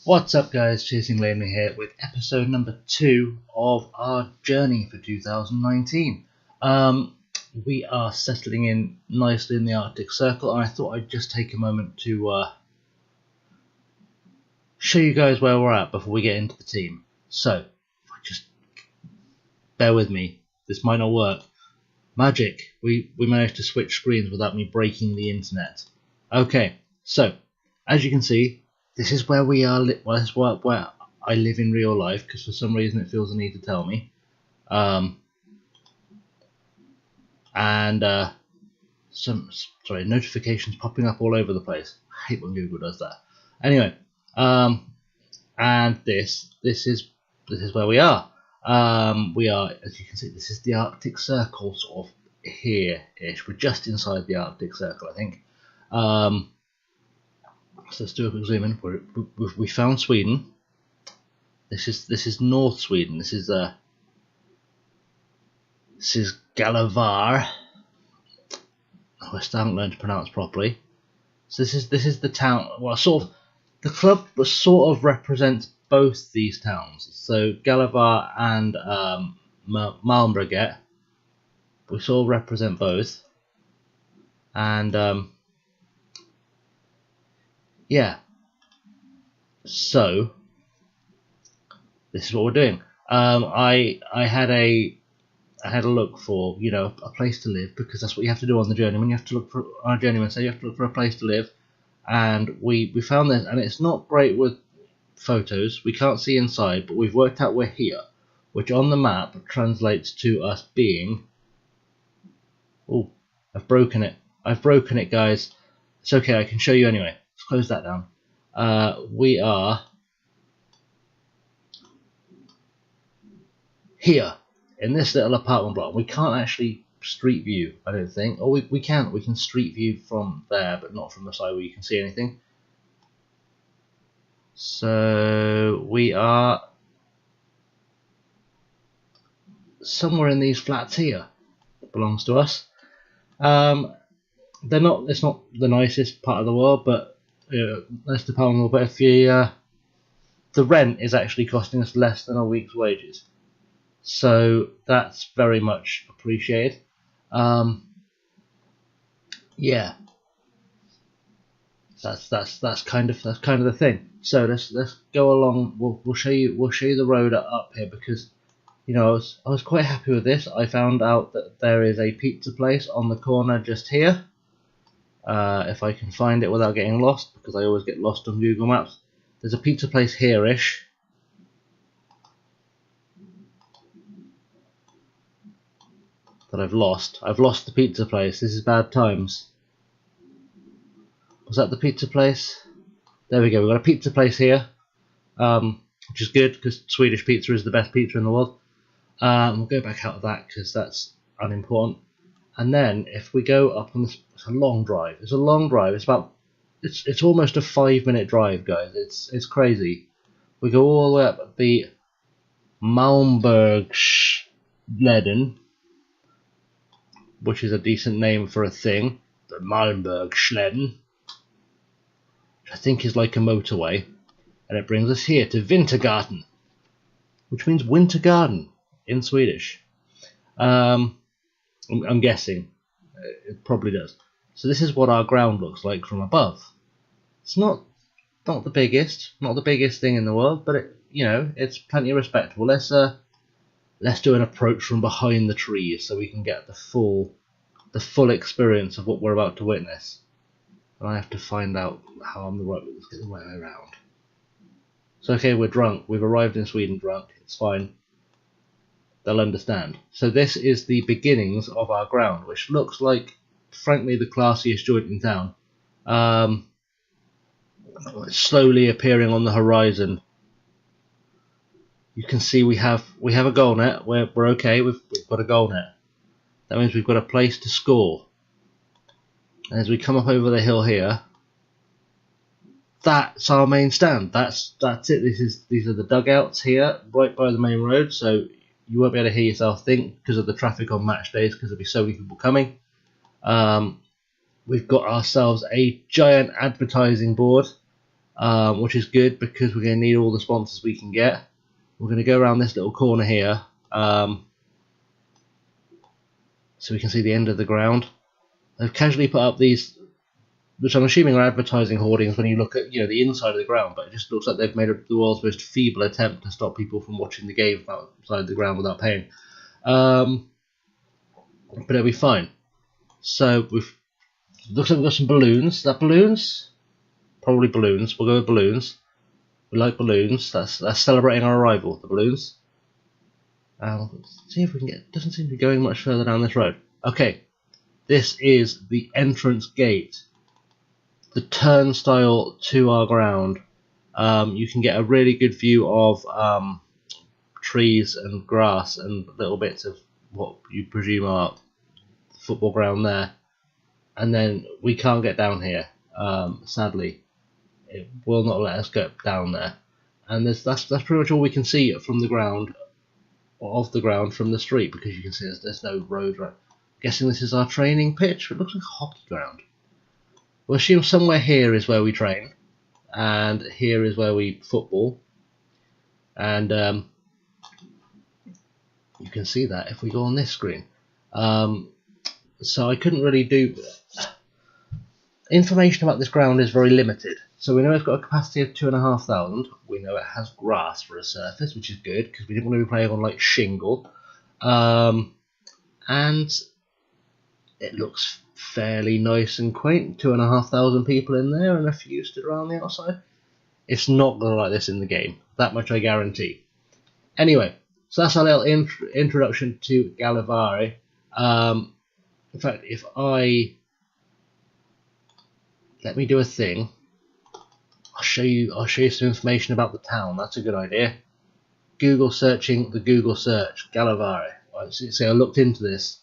What's up guys, ChasingLamely here with episode number 2 of our journey for 2019. We are settling in nicely in the Arctic Circle, and I thought I'd just take a moment to show you guys where we're at before we get into the team. So, if I just bear with me, this might not work. Magic, we managed to switch screens without me breaking the internet. Okay, so, as you can see, this is where we are. Well, this is where I live in real life, because for some reason it feels the need to tell me. Notifications popping up all over the place. I hate when Google does that. Anyway, and this is where we are. We are, as you can see, this is the Arctic Circle, sort of here-ish. We're just inside the Arctic Circle, I think. So let's do a quick zoom in. We found Sweden. This is North Sweden. This is Gällivare. I still haven't learned to pronounce properly. So this is the town. Well, sort of the club sort of represents both these towns. So Gällivare and Malmberget. We sort of represent both. And yeah, so this is what we're doing. I had a look for, you know, a place to live, because that's what you have to do on the journey. When you have to look for on a journeyman, so you have to look for a place to live, and we found this, and it's not great with photos. We can't see inside, but we've worked out we're here, which on the map translates to us being. Oh, I've broken it, guys. It's okay, I can show you anyway. Let's close that down. We are here in this little apartment block. We can't actually street view, I don't think. Or we can. We can street view from there, but not from the side where you can see anything. So we are somewhere in these flats here. It belongs to us. They're not. It's not the nicest part of the world, but that's the problem. But if you, the rent is actually costing us less than a week's wages, so that's very much appreciated. Yeah, that's kind of the thing. So let's go along. We'll show you the road up here, because you know I was quite happy with this. I found out that there is a pizza place on the corner just here. If I can find it without getting lost, because I always get lost on Google Maps. There's a pizza place here-ish. That I've lost. I've lost the pizza place. This is bad times. Was that the pizza place? There we go. We've got a pizza place here, which is good, because Swedish pizza is the best pizza in the world. We'll go back out of that, because that's unimportant. And then if we go up on this, it's a long drive. It's a long drive. It's about, it's almost a 5-minute drive, guys. It's crazy. We go all the way up the Malmbergsleden, which is a decent name for a thing. The Malmbergsleden, which I think is like a motorway, and it brings us here to Vintergatan, which means winter garden in Swedish. I'm guessing it probably does. So this is what our ground looks like from above. It's not the biggest thing in the world, but it's plenty respectable. Let's do an approach from behind the trees so we can get the full experience of what we're about to witness. And I have to find out how I'm let's get the right way around. So okay, we're drunk. We've arrived in Sweden drunk. It's fine. They'll understand. So this is the beginnings of our ground, which looks like, frankly, the classiest joint in town. Slowly appearing on the horizon. You can see we have a goal net. We're okay. We've got a goal net. That means we've got a place to score. And as we come up over the hill here, that's our main stand. That's it. These are the dugouts here, right by the main road. So you won't be able to hear yourself think because of the traffic on match days, because there'll be so many people coming. We've got ourselves a giant advertising board which is good because we're going to need all the sponsors we can get. We're going to go around this little corner here, so we can see the end of the ground. They've casually put up these, which I'm assuming are advertising hoardings when you look at the inside of the ground, but it just looks like they've made the world's most feeble attempt to stop people from watching the game outside the ground without paying. But it'll be fine. So looks like we've got some balloons. Is that balloons? Probably balloons. We'll go with balloons. We like balloons. That's celebrating our arrival. The balloons. Let's see if we can get. Doesn't seem to be going much further down this road. Okay, this is the entrance gate, the turnstile to our ground. You can get a really good view of trees and grass and little bits of what you presume are football ground there. And then we can't get down here. Sadly, it will not let us get down there. And that's pretty much all we can see from the ground, from the street, because you can see there's no road. Right? Guessing this is our training pitch. It looks like a hockey ground. We'll assume somewhere here is where we train, and here is where we football. And you can see that if we go on this screen. So I couldn't really do. Information about this ground is very limited. So we know it's got a capacity of 2,500. We know it has grass for a surface, which is good because we didn't want to be playing on like shingle. And it looks fairly nice and quaint. 2,500 people in there and a few stood around the outside. It's not going to like this in the game. That much I guarantee. Anyway, so that's our little introduction to Gällivare. In fact, if I let me do a thing, I'll show you some information about the town. That's a good idea. Google searching the Google search Gällivare. Right, so I looked into this.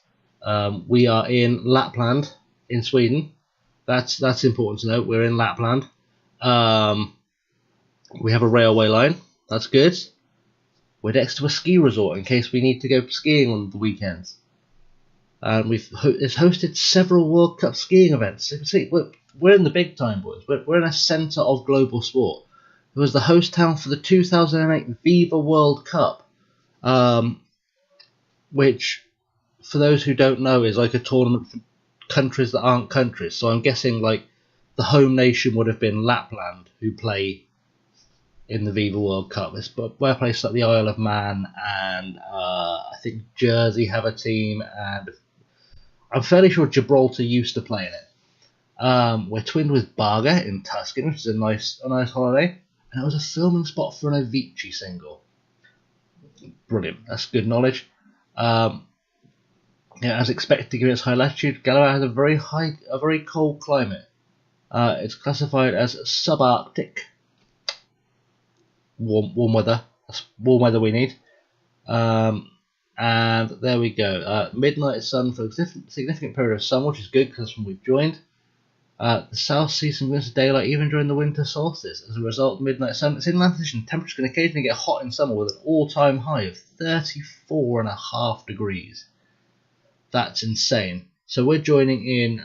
We are in Lapland in Sweden. That's important to note. We're in Lapland. We have a railway line. That's good. We're next to a ski resort in case we need to go skiing on the weekends. And it's hosted several World Cup skiing events. So you can see we're in the big time, boys. We're in a centre of global sport. It was the host town for the 2008 Viva World Cup, which, for those who don't know, is like a tournament for countries that aren't countries. So I'm guessing like the home nation would have been Lapland, who play in the Viva World Cup. It's where places like the Isle of Man and I think Jersey have a team, and I'm fairly sure Gibraltar used to play in it. We're twinned with Barga in Tuscany, which is a nice holiday, and it was a filming spot for an Avicii single. Brilliant, that's good knowledge. As expected, given its high latitude, Gällivare has a very cold climate. It's classified as subarctic. Warm weather. That's warm weather we need. And there we go. Midnight sun for a significant period of summer, which is good because we've joined. The south sees some glimpses of daylight even during the winter solstice. As a result, midnight sun. It's inland position. Temperatures can occasionally get hot in summer with an all-time high of 34.5 degrees. That's insane. So we're joining in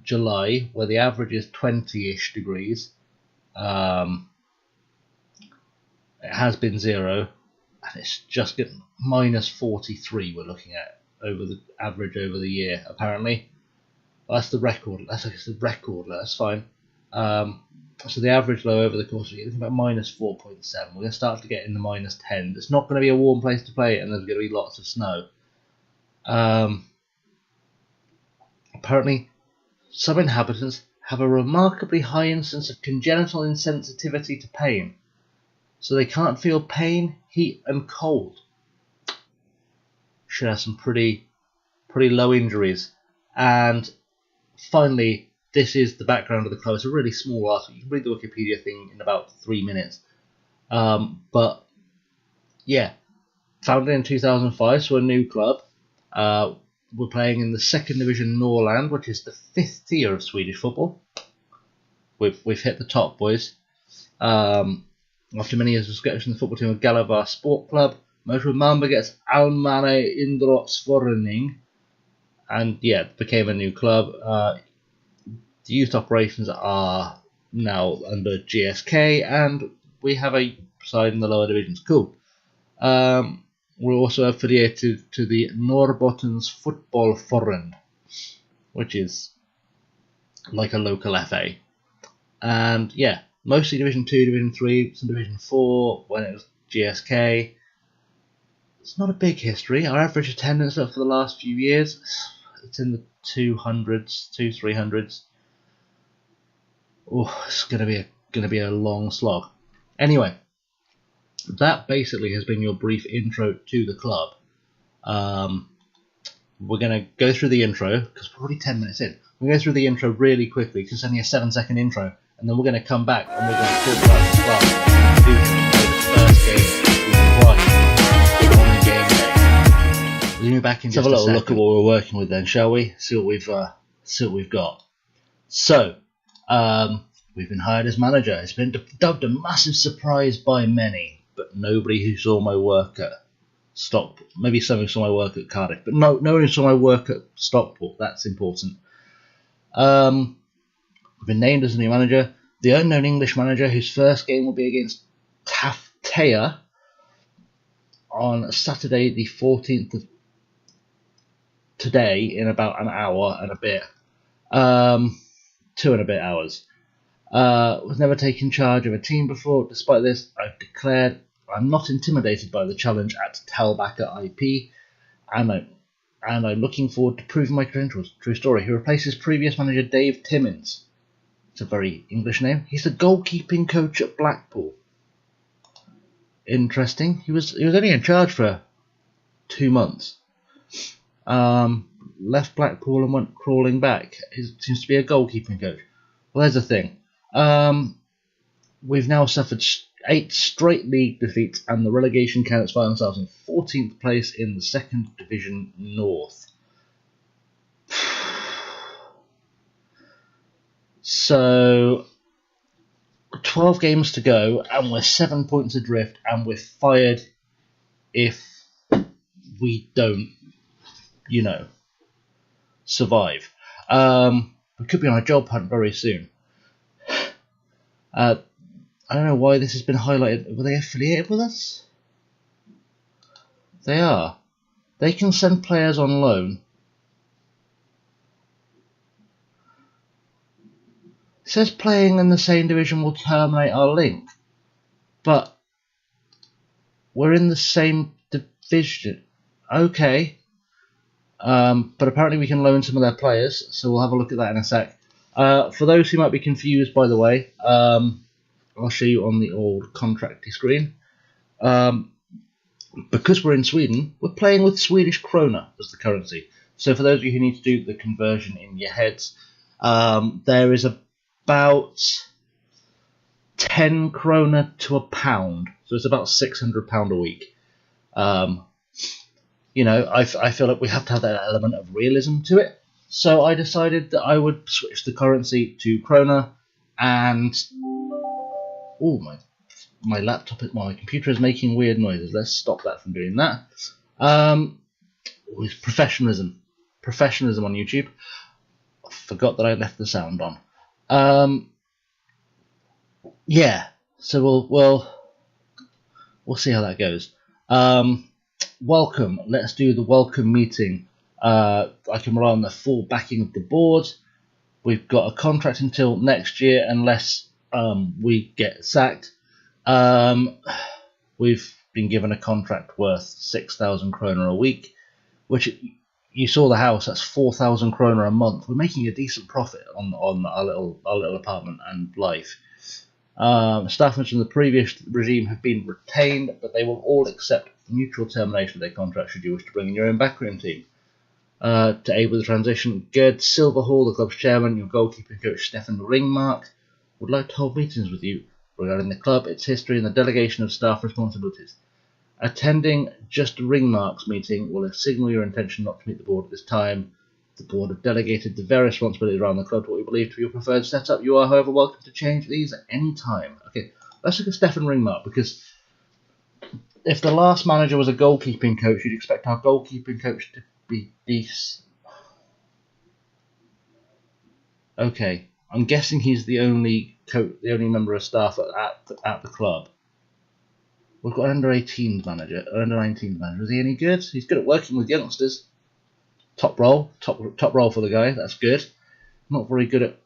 July, where the average is 20-ish degrees. It has been 0, and it's just getting minus 43 we're looking at over the average over the year, apparently. Well, that's the record. That's the record. That's fine. So the average low over the course of the year is about minus 4.7. We're going to start to get in the minus 10. It's not going to be a warm place to play, and there's going to be lots of snow. Apparently, some inhabitants have a remarkably high incidence of congenital insensitivity to pain. So they can't feel pain, heat, and cold. Should have some pretty low injuries. And finally, this is the background of the club. It's a really small article. You can read the Wikipedia thing in about 3 minutes. But yeah, founded in 2005, so a new club. We're playing in the Second Division North, which is the 5th tier of Swedish football. We've hit the top, boys. After many years of sketching the football team of Gällivare Sport Club, Gällivare Malmbergets Allmänna Idrottsförening, and yeah, became a new club. The youth operations are now under GSK, and we have a side in the lower divisions. Cool. We're also affiliated to the Norrbottens Football Forbund, which is like a local FA. And yeah, mostly Division 2, Division 3, some Division 4 when it was GSK. It's not a big history. Our average attendance for the last few years, it's in the 200s, 300s. Oh, it's gonna be a long slog. Anyway, that basically has been your brief intro to the club. We're going to go through the intro, because we're already 10 minutes in. We're going to go through the intro really quickly, because it's only a 7-second intro, and then we're going to come back and we're going to talk about the club and do the first game we won on the game day. We'll be back in just a little look at what we're working with then, shall we? See what we've got. So, we've been hired as manager. It's been dubbed a massive surprise by many, but nobody who saw my work at Stockport. Maybe some who saw my work at Cardiff, but no one who saw my work at Stockport. That's important. We've been named as the new manager. The unknown English manager, whose first game will be against Taftea on Saturday the 14th of today, in about an hour and a bit. 2 and a bit hours. Was never taken charge of a team before. Despite this, I've declared I'm not intimidated by the challenge at Talbacca IP, and I'm looking forward to proving my credentials. True story. He replaces previous manager Dave Timmons. It's a very English name. He's the goalkeeping coach at Blackpool. Interesting. He was only in charge for 2 months. Left Blackpool and went crawling back. He seems to be a goalkeeping coach. Well, there's the thing. We've now suffered 8 straight league defeats, and the relegation candidates find themselves in 14th place in the Second Division North. So, 12 games to go, and we're 7 points adrift, and we're fired if we don't, survive. We could be on a job hunt very soon. I don't know why this has been highlighted. Were they affiliated with us? They are. They can send players on loan. It says playing in the same division will terminate our link. But we're in the same division. Okay. But apparently we can loan some of their players, so we'll have a look at that in a sec. For those who might be confused, by the way, I'll show you on the old contracty screen. Because we're in Sweden, we're playing with Swedish krona as the currency. So for those of you who need to do the conversion in your heads, there is about 10 krona to a pound. So it's about £600 a week. I feel like we have to have that element of realism to it. So I decided that I would switch the currency to krona, and my laptop, my computer is making weird noises. Let's stop that from doing that. With professionalism on YouTube. I forgot that I left the sound on. Yeah. So we'll see how that goes. Welcome. Let's do the welcome meeting. I can rely on the full backing of the board. We've got a contract until next year, unless we get sacked. We've been given a contract worth 6,000 kroner a week, which you saw the house. That's 4,000 kroner a month. We're making a decent profit on our little apartment and life. Staff members from the previous regime have been retained, but they will all accept mutual termination of their contract should you wish to bring in your own backroom team. To aid with the transition, Gerd Silverhall, the club's chairman, your goalkeeping coach Stefan Ringmark, would like to hold meetings with you regarding the club, its history, and the delegation of staff responsibilities. Attending just Ringmark's meeting will signal your intention not to meet the board at this time. The board have delegated the various responsibilities around the club to what we believe to be your preferred setup. You are, however, welcome to change these at any time. Okay, let's look at Stefan Ringmark, because if the last manager was a goalkeeping coach, you'd expect our goalkeeping coach to be decent. Okay, I'm guessing he's the only the only member of staff at the club. We've got an under-18s manager, or under-19s manager. Is he any good? He's good at working with youngsters. Top role for the guy. That's good. Not very good at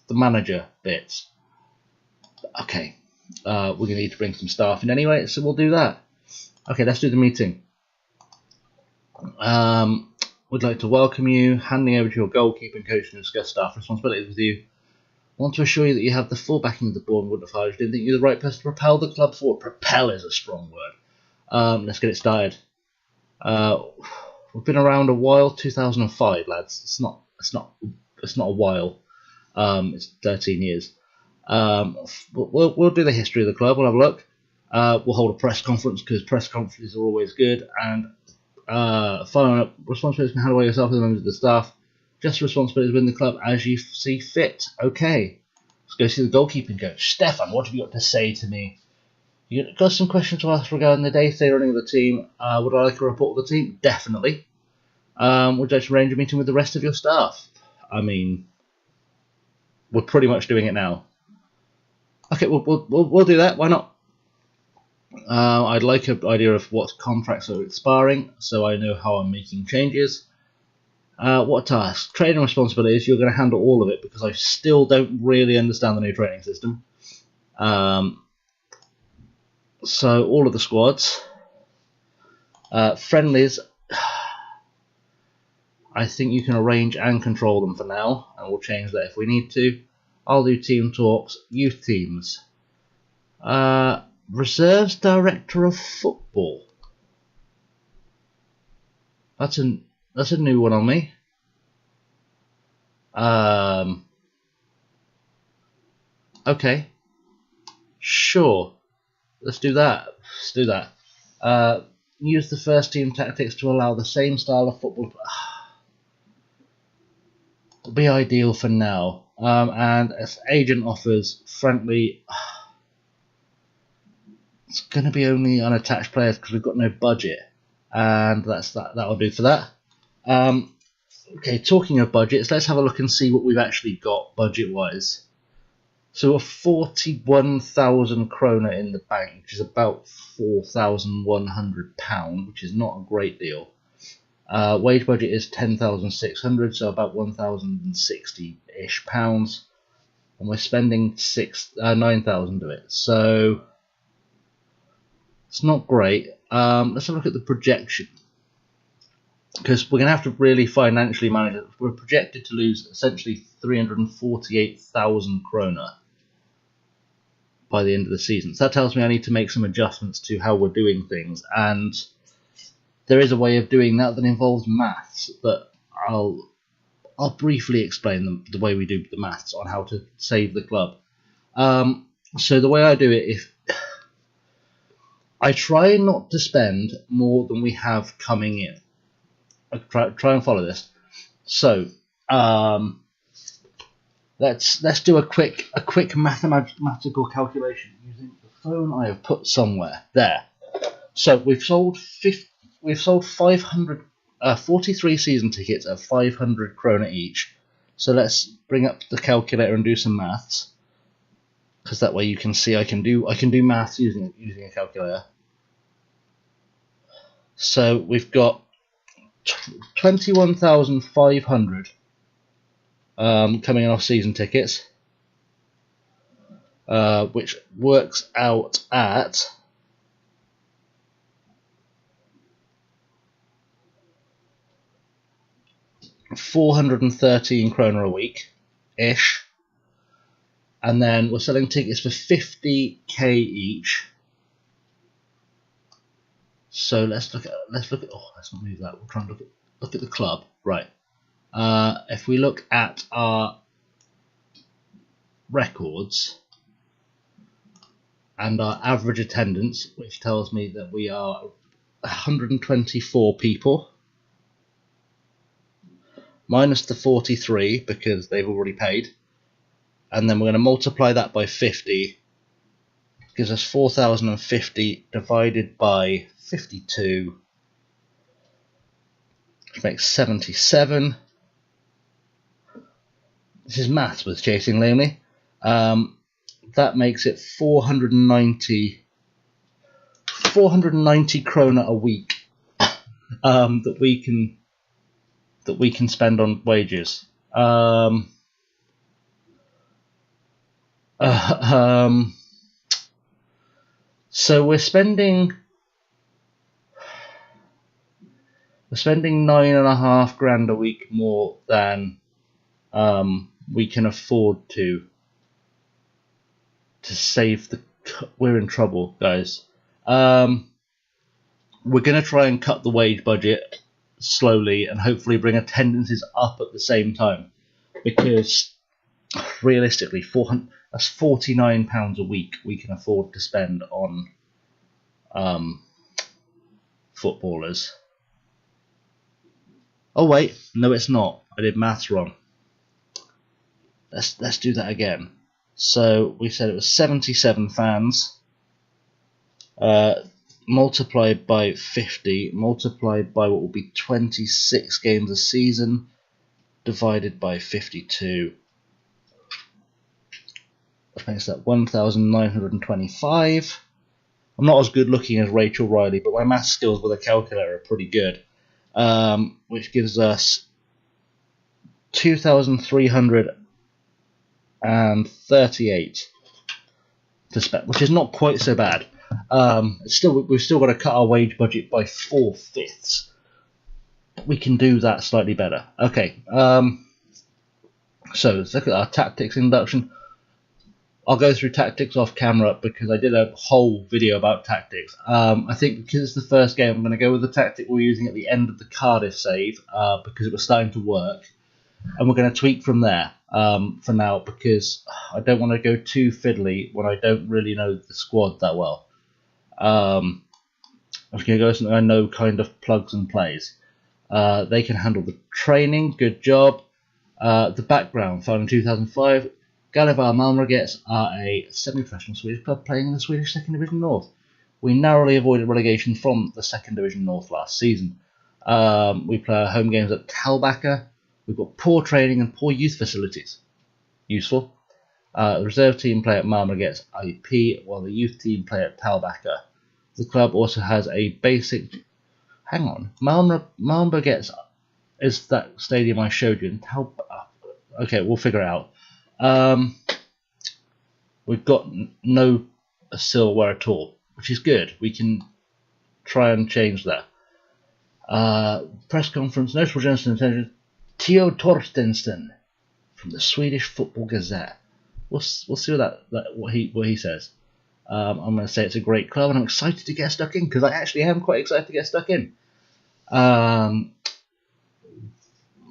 the manager bits. Okay, we're gonna need to bring some staff in anyway, so we'll do that. Okay, let's do the meeting. Would like to welcome you, handing over to your goalkeeping coach and discuss staff responsibilities with you. Want to assure you that you have the full backing of the board and wouldn't have hired you. Didn't think you're the right person to propel the club forward. Propel is a strong word. Let's get it started. We've been around a while. 2005, lads. It's not a while. It's 13 years. We'll do the history of the club. We'll have a look. We'll hold a press conference because press conferences are always good. And following up, responsibilities can handle yourself and the members of the staff. Just responsibilities within the club as you see fit. Okay, let's go see the goalkeeping coach. Stefan, what have you got to say to me? You got some questions to ask regarding the day-to-day running of the team. Would I like a report of the team? Definitely. Would you like to arrange a meeting with the rest of your staff? I mean, we're pretty much doing it now. Okay, we'll do that. Why not? I'd like an idea of what contracts are expiring, so I know how I'm making changes. What tasks? Training responsibilities. You're going to handle all of it because I still don't really understand the new training system. So all of the squads. Friendlies. I think you can arrange and control them for now, and we'll change that if we need to. I'll do team talks. Youth teams. Reserves director of football. That's a new one on me. Okay. Sure. Let's do that. Use the first team tactics to allow the same style of football. It'll be ideal for now. And as agent offers, friendly. It's going to be only unattached players because we've got no budget. And that'll do for that. Okay, talking of budgets, let's have a look and see what we've actually got budget-wise. So a 41,000 krona in the bank, which is about £4,100, which is not a great deal. Wage budget is 10,600, so about 1,060-ish pounds, and we're spending 9,000 of it. So it's not great. Let's have a look at the projection, because we're going to have to really financially manage it. We're projected to lose essentially 348,000 krona by the end of the season. So that tells me I need to make some adjustments to how we're doing things, and there is a way of doing that that involves maths, but I'll briefly explain the way we do the maths on how to save the club. So the way I do it, if I try not to spend more than we have coming in. I try and follow this. So let's do a quick mathematical calculation using the phone I have put somewhere there. So we've sold 43 season tickets at 500 krona each. So let's bring up the calculator and do some maths, because that way you can see I can do maths using a calculator. So we've got 21,500 coming in off season tickets, which works out at £413 krona a week ish, and then we're selling tickets for 50k each. So let's look at let's not move that. We'll try and look at the club, right? If we look at our records and our average attendance, which tells me that we are 124 people, minus the 43 because they've already paid, and then we're going to multiply that by 50. Gives us 4,050 divided by 52, which makes 77. This is maths with ChasingLamely. that makes it 490 krona a week that we can spend on wages. So we're spending 9.5 grand a week more than we can afford to save the. We're in trouble, guys. We're going to try and cut the wage budget slowly and hopefully bring attendances up at the same time, because realistically, that's £49 a week we can afford to spend on footballers. Oh wait, no, it's not. I did maths wrong. Let's do that again. So we said it was 77 fans, multiplied by 50, multiplied by what will be 26 games a season, divided by 52. That makes that 1,925. I'm not as good looking as Rachel Riley, but my math skills with a calculator are pretty good, which gives us 2,338 to spend, which is not quite so bad. We've still got to cut our wage budget by 4/5. We can do that slightly better. Okay, so let's look at our tactics induction. I'll go through tactics off camera because I did a whole video about tactics. I think because it's the first game, I'm going to go with the tactic we're using at the end of the Cardiff save because it was starting to work, and we're going to tweak from there for now, because I don't want to go too fiddly when I don't really know the squad that well. I'm just going to go with something I know kind of plugs and plays. They can handle the training, good job. The background, founded in 2005, Gällivare Malmbergets are a semi-professional Swedish club playing in the Swedish Second Division North. We narrowly avoided relegation from the Second Division North last season. We play our home games at Tallbacka. We've got poor training and poor youth facilities. Useful. The reserve team play at Malmbergets IP, while the youth team play at Tallbacka. The club also has a basic... Hang on. Malmbergets is that stadium I showed you in Okay, we'll figure it out. We've got no silverware at all, which is good. We can try and change that. Press conference, notable journalist and intelligence, Theo Torstensen from the Swedish Football Gazette. We'll see what he says. I'm going to say it's a great club, and I'm excited to get stuck in, because I actually am quite excited to get stuck in.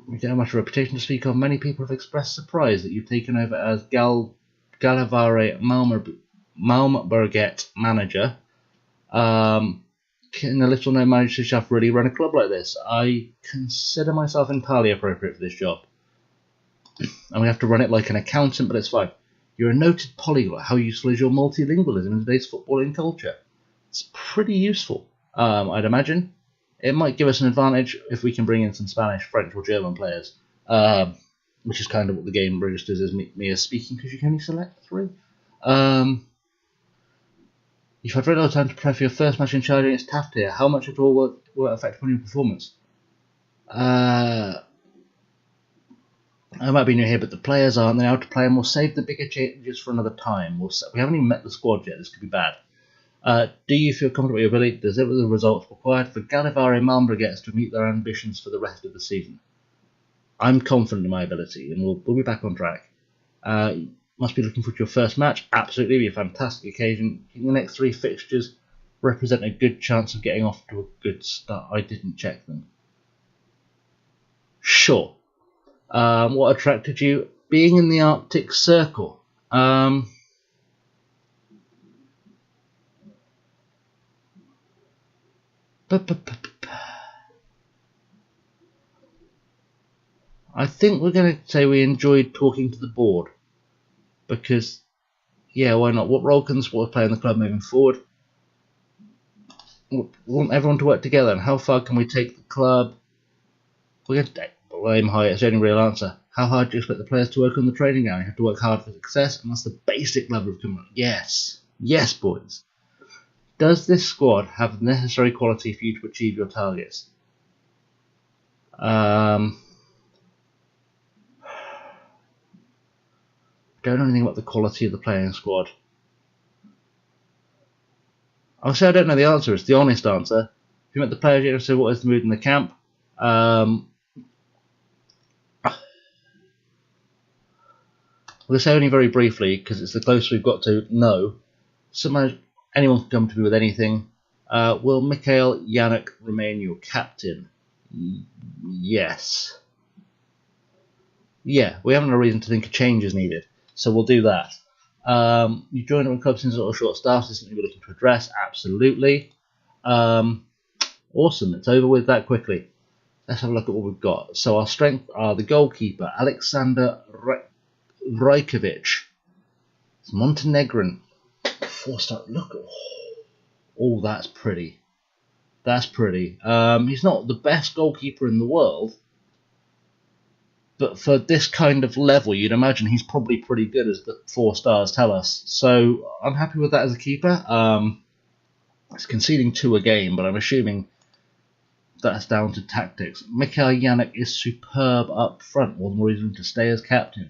We don't have much reputation to speak of. Many people have expressed surprise that you've taken over as Gällivare Malmberget manager. Can a little known manager chef really run a club like this? I consider myself entirely appropriate for this job. And we have to run it like an accountant, but it's fine. You're a noted polyglot. How useful is your multilingualism in today's footballing culture? It's pretty useful, I'd imagine. It might give us an advantage if we can bring in some Spanish, French, or German players, which is kind of what the game registers as me as speaking, because you can only select 3. You've had very little time to prepare for your first match in charge against Taft here. How much at all will it affect upon your performance? I might be new here, but the players aren't. They're out to play, and we'll save the bigger changes for another time. We haven't even met the squad yet. This could be bad. Do you feel comfortable with your ability to deliver the results required for Gällivare Malmbergets to meet their ambitions for the rest of the season? I'm confident in my ability, and we'll be back on track. Must be looking forward to your first match. Absolutely, it'll be a fantastic occasion. The next 3 fixtures represent a good chance of getting off to a good start. I didn't check them. Sure. What attracted you? Being in the Arctic Circle. I think we're going to say we enjoyed talking to the board, because, yeah, why not? What role can the sport play in the club moving forward? We want everyone to work together, and how far can we take the club? We're aim high, it's the only real answer. How hard do you expect the players to work on the training ground? You have to work hard for success, and that's the basic level of commitment. Yes. Yes, boys. Does this squad have the necessary quality for you to achieve your targets? Don't know anything about the quality of the playing squad. I'll say I don't know the answer. It's the honest answer. If you met the players, you say what is the mood in the camp. We'll say only very briefly because it's the closest we've got to know. Sometimes anyone can come to me with anything. Will Mikhail Yannick remain your captain? Yes. Yeah, we haven't a reason to think a change is needed, so we'll do that. You joined a club since a little short staff. Is this something you're looking to address? Absolutely. Awesome. It's over with that quickly. Let's have a look at what we've got. So our strength are the goalkeeper, Alexander Rajkovic. It's Montenegrin. 4-star. Look. Oh, that's pretty. That's pretty. He's not the best goalkeeper in the world, but for this kind of level, you'd imagine he's probably pretty good, as the 4 stars tell us. So I'm happy with that as a keeper. It's conceding 2 a game, but I'm assuming that's down to tactics. Mikhail Yannick is superb up front. All the more reason to stay as captain.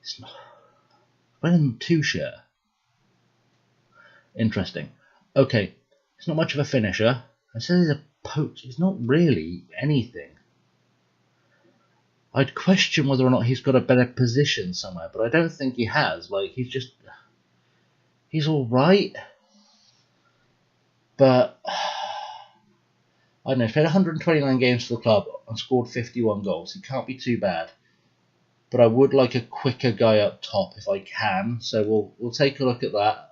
It's not better than Tuchel. Interesting. Okay, he's not much of a finisher. I said he's a poach. He's not really anything. I'd question whether or not he's got a better position somewhere, but I don't think he has. Like, he's all right, but I don't know. He's played 129 games for the club and scored 51 goals. He can't be too bad, but I would like a quicker guy up top if I can. So we'll take a look at that.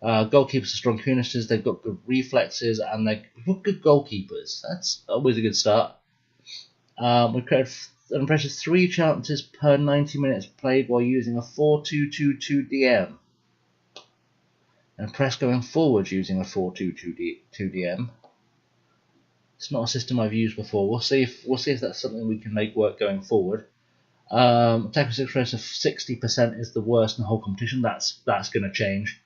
Goalkeepers are strong finishers. They've got good reflexes, and they've got good goalkeepers. That's always a good start. We created an impressive 3 chances per 90 minutes played while using a 4-2-2-2 DM. And press going forward using a 4-2-2 DM. It's not a system I've used before. We'll see if that's something we can make work going forward. Tackle success of 60% is the worst in the whole competition. That's going to change.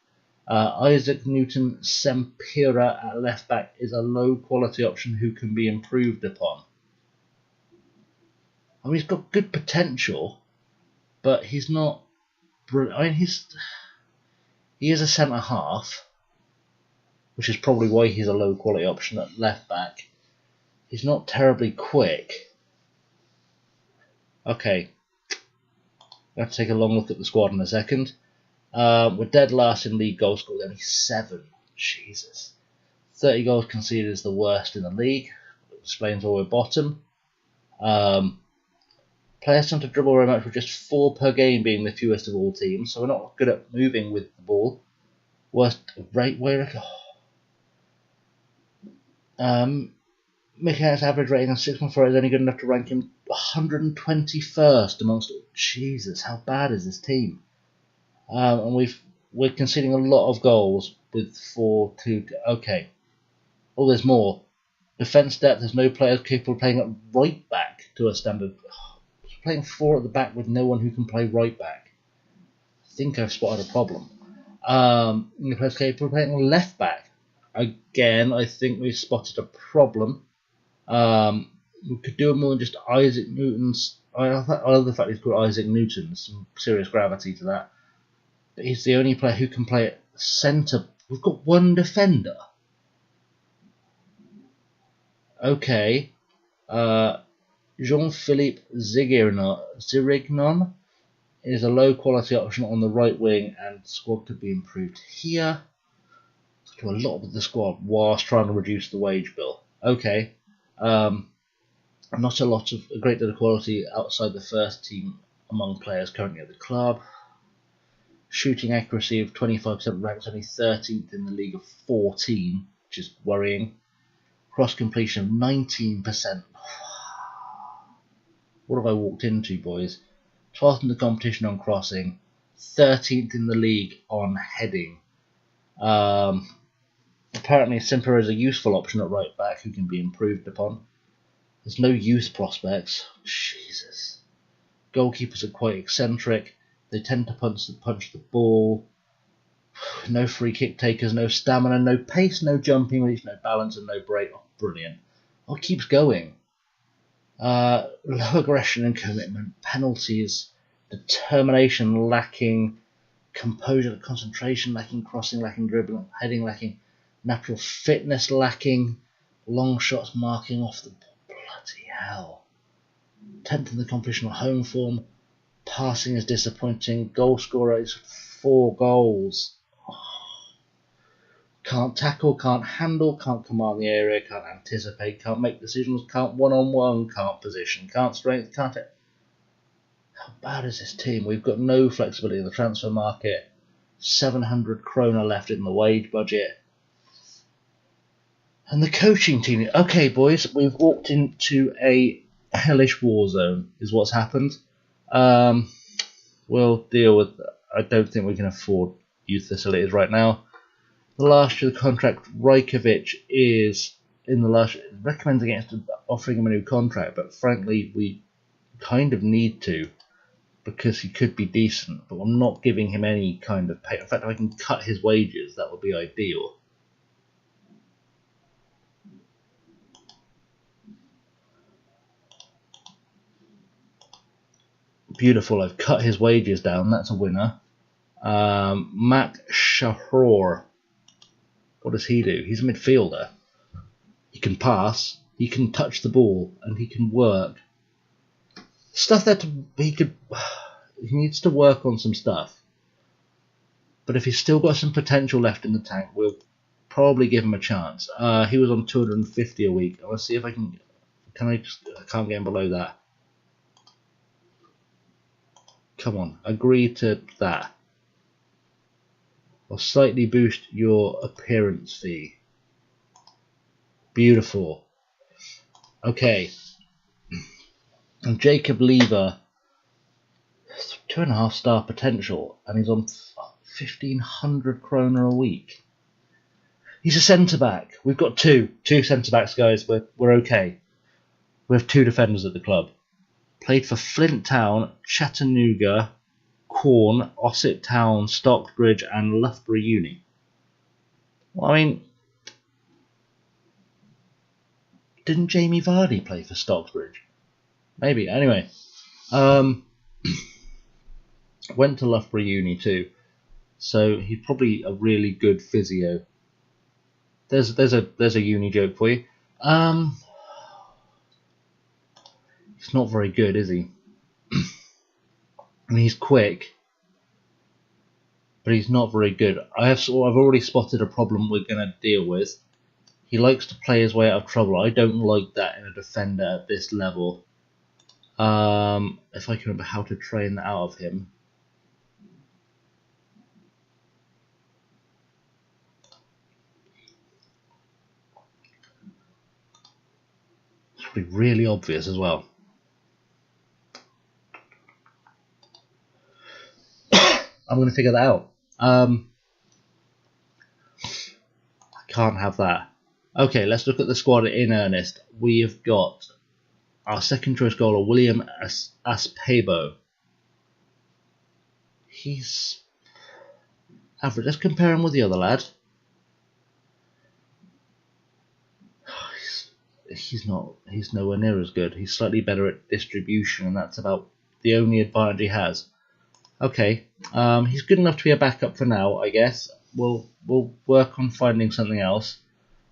Isaac Newton Sempira at left back is a low quality option who can be improved upon. I mean, he's got good potential, but he's not brilliant. I mean, he is a centre half, which is probably why he's a low quality option at left back. He's not terribly quick. Okay, we'll have to take a long look at the squad in a second. We're dead last in league goals scored, only 7. Jesus. 30 goals conceded is the worst in the league. It explains why we're bottom. Players tend to dribble very much, with just 4 per game being the fewest of all teams, so we're not good at moving with the ball. Worst rate, Mikhail's average rating of 6.4 is only good enough to rank him 121st amongst. Jesus, how bad is this team? And we're conceding a lot of goals with 4-2. Okay. Oh, there's more. Defence depth. There's no players capable of playing at right back to a standard. Playing 4 at the back with no one who can play right back. I think I've spotted a problem. No players capable of playing left back. Again, I think we've spotted a problem. We could do more than just Isaac Newton's. I love the fact he's called Isaac Newton. Some serious gravity to that. But he's the only player who can play at centre. We've got 1 defender. Okay. Jean-Philippe Zirignon is a low quality option on the right wing, and the squad could be improved here. Let's do a lot with the squad whilst trying to reduce the wage bill. Okay. Not a great deal of quality outside the first team among players currently at the club. Shooting accuracy of 25% ranks only 13th in the league of 14, which is worrying. Cross completion of 19%. What have I walked into, boys? 12th in the competition on crossing, 13th in the league on heading. Apparently, Simper is a useful option at right back who can be improved upon. There's no youth prospects. Jesus. Goalkeepers are quite eccentric. They tend to punch the ball. No free kick takers, no stamina, no pace, no jumping reach, no balance, and no break. Oh, brilliant. Oh, it keeps going. Low aggression and commitment. Penalties. Determination lacking. Composure, concentration lacking. Crossing lacking. Dribbling, heading lacking. Natural fitness lacking. Long shots marking off the ball. Bloody hell. 10th in the competition home form. Passing is disappointing. Goal scorer is 4 goals. Can't tackle, can't handle, can't command the area, can't anticipate, can't make decisions, can't one-on-one, can't position, can't strength, can't... How bad is this team? We've got no flexibility in the transfer market. 700 krona left in the wage budget. And the coaching team... Okay, boys, we've walked into a hellish war zone, is what's happened. We'll deal with... I don't think we can afford youth facilities right now. The last year of the contract, Rajkovic is in the last... recommends against offering him a new contract, but frankly, we kind of need to, because he could be decent, but I'm not giving him any kind of pay. In fact, if I can cut his wages, that would be ideal. Beautiful, I've cut his wages down, that's a winner. Mac Shahror. What does he do? He's a midfielder. He can pass, he can touch the ball, and he can work. Stuff that he needs to work on some stuff. But if he's still got some potential left in the tank, we'll probably give him a chance. He was on 250 a week. I'll see if I can... I can't get him below that. Come on, agree to that. I'll slightly boost your appearance fee. Beautiful. Okay. And Jacob Lever, 2.5 star potential, and he's on 1,500 kroner a week. He's a centre back. We've got two centre backs, guys. We're okay. We have 2 defenders at the club. Played for Flint Town, Chattanooga, Corn, Ossett Town, Stockbridge, and Loughborough Uni. Well, I mean, didn't Jamie Vardy play for Stockbridge? Maybe. Anyway, went to Loughborough Uni too, so he's probably a really good physio. There's a uni joke for you. He's not very good, is he? I mean, he's quick, but he's not very good. I've already spotted a problem we're going to deal with. He likes to play his way out of trouble. I don't like that in a defender at this level. If I can remember how to train that out of him. It's probably really obvious as well. I'm going to figure that out. I can't have that. Okay, let's look at the squad in earnest. We have got our second choice goaler, William Aspebo. He's average. Let's compare him with the other lad. He's nowhere near as good. He's slightly better at distribution, and that's about the only advantage he has. Okay, he's good enough to be a backup for now, I guess. We'll work on finding something else.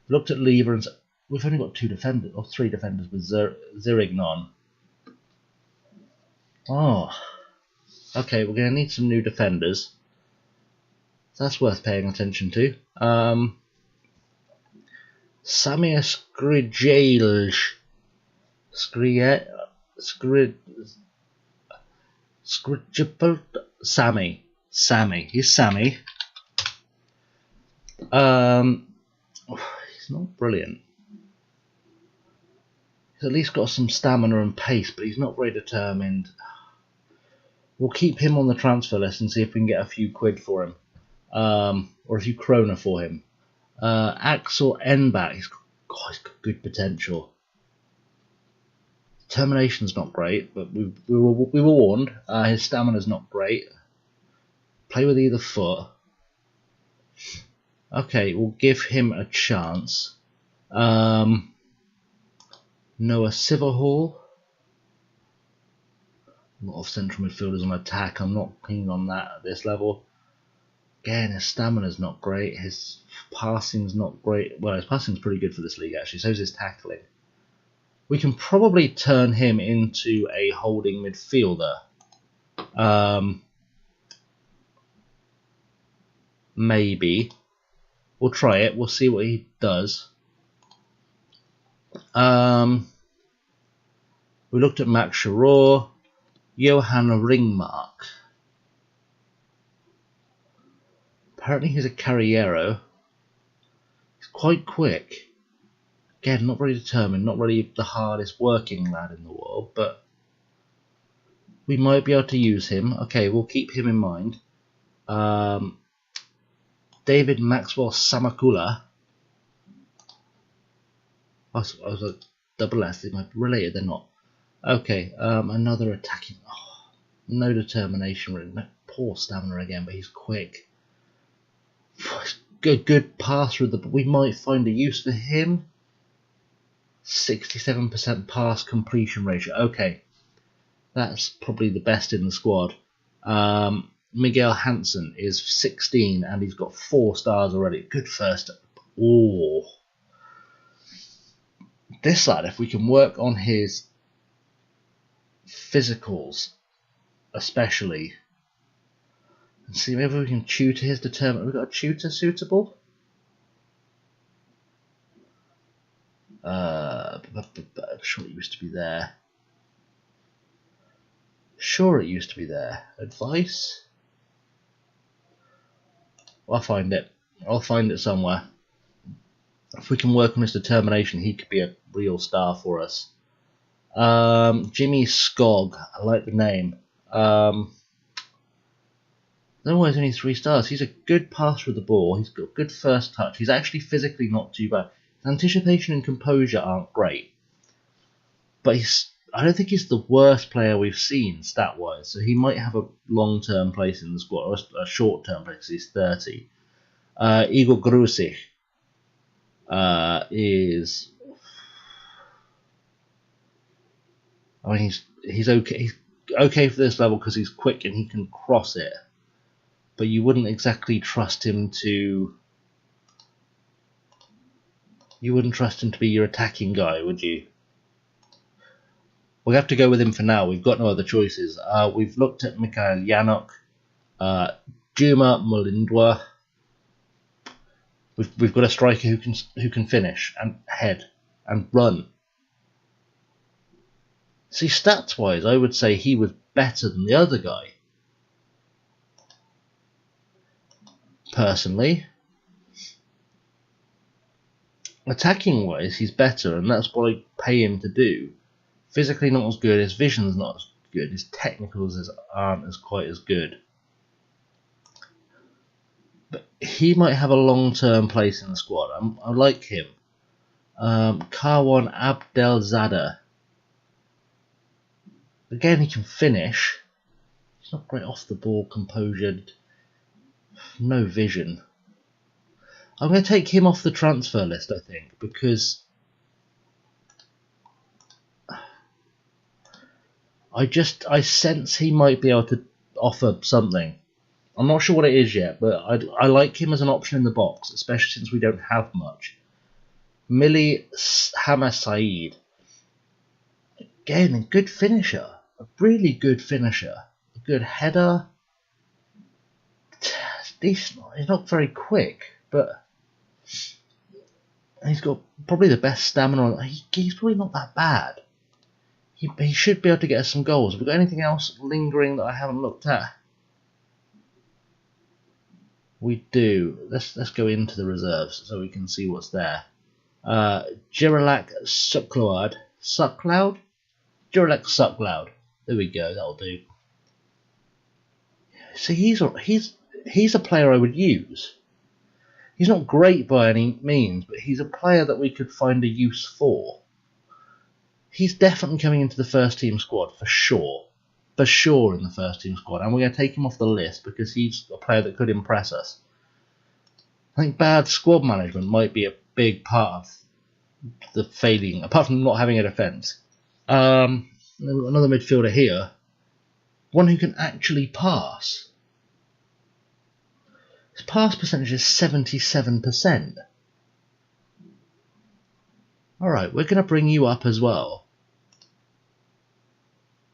Looked at Lever and we've only got 2 defenders or 3 defenders with Zirignon. Oh, okay, we're going to need some new defenders. That's worth paying attention to. Samir Sammy. He's Sammy. He's not brilliant. He's at least got some stamina and pace, but he's not very determined. We'll keep him on the transfer list and see if we can get a few quid for him. Or a few krona for him. Axel Enbach. He's got good potential. Determination's not great, but we were warned. His stamina's not great. Play with either foot. Okay, we'll give him a chance. Noah Silverhall. A lot of central midfielders on attack. I'm not keen on that at this level. Again, his stamina's not great. His passing's not great. Well, his passing's pretty good for this league, actually. So is his tackling. We can probably turn him into a holding midfielder. Maybe. We'll try it. We'll see what he does. We looked at Max Sharor. Johan Ringmark. Apparently he's a Carriero. He's quite quick. Again, not very determined, not really the hardest working lad in the world, but we might be able to use him. Okay, we'll keep him in mind. David Maxwell Samakula. I was a double S, they might be related, they're not. Okay, another attacking. Oh, no determination, really. No, poor stamina again, but he's quick. Good pass through the. We might find a use for him. 67% pass completion ratio. Okay, that's probably the best in the squad. Miguel Hansen is 16 and he's got 4 stars already. Good first. Oh, this lad, if we can work on his physicals, especially, and see maybe we can tutor his determination. We've got a tutor suitable. Sure, it used to be there. Sure, it used to be there. Advice. I'll find it. I'll find it somewhere. If we can work on his determination, he could be a real star for us. Jimmy Skog. I like the name. No, he's only 3 stars. He's a good passer of the ball. He's got good first touch. He's actually physically not too bad. His anticipation and composure aren't great. But I don't think he's the worst player we've seen stat-wise. So he might have a long-term place in the squad, or a short-term place because he's 30. Igor Grusich is... I mean, he's okay. He's okay for this level because he's quick and he can cross it. But you wouldn't exactly trust him to... You wouldn't trust him to be your attacking guy, would you? We have to go with him for now. We've got no other choices. We've looked at Mikhail Yanok, Juma Mulindwa. We've got a striker who can finish and head and run. See, stats wise, I would say he was better than the other guy. Personally, attacking wise, he's better, and that's what I pay him to do. Physically not as good, his vision's not as good, his technicals aren't as quite as good. But he might have a long-term place in the squad. I like him. Karwan Abdelzadeh. Again, he can finish. He's not great off the ball, composure, no vision. I'm going to take him off the transfer list, I think, because I sense he might be able to offer something. I'm not sure what it is yet, but I like him as an option in the box, especially since we don't have much. Millie Hamasaid. Again, a good finisher. A really good finisher. A good header. Decent. He's not very quick, but he's got probably the best stamina. He's probably not that bad. He should be able to get us some goals. Have we got anything else lingering that I haven't looked at? We do. Let's go into the reserves so we can see what's there. Jiralak Sucloud. Sucloud? Jiralak Sucloud. There we go, that'll do. See, he's a player I would use. He's not great by any means, but he's a player that we could find a use for. he's definitely coming into the first team squad for sure. For sure in the first team squad. And we're going to take him off the list because he's a player that could impress us. I think bad squad management might be a big part of the failing, apart from not having a defence. Then we've got another midfielder here. One who can actually pass. His pass percentage is 77%. Alright, we're going to bring you up as well.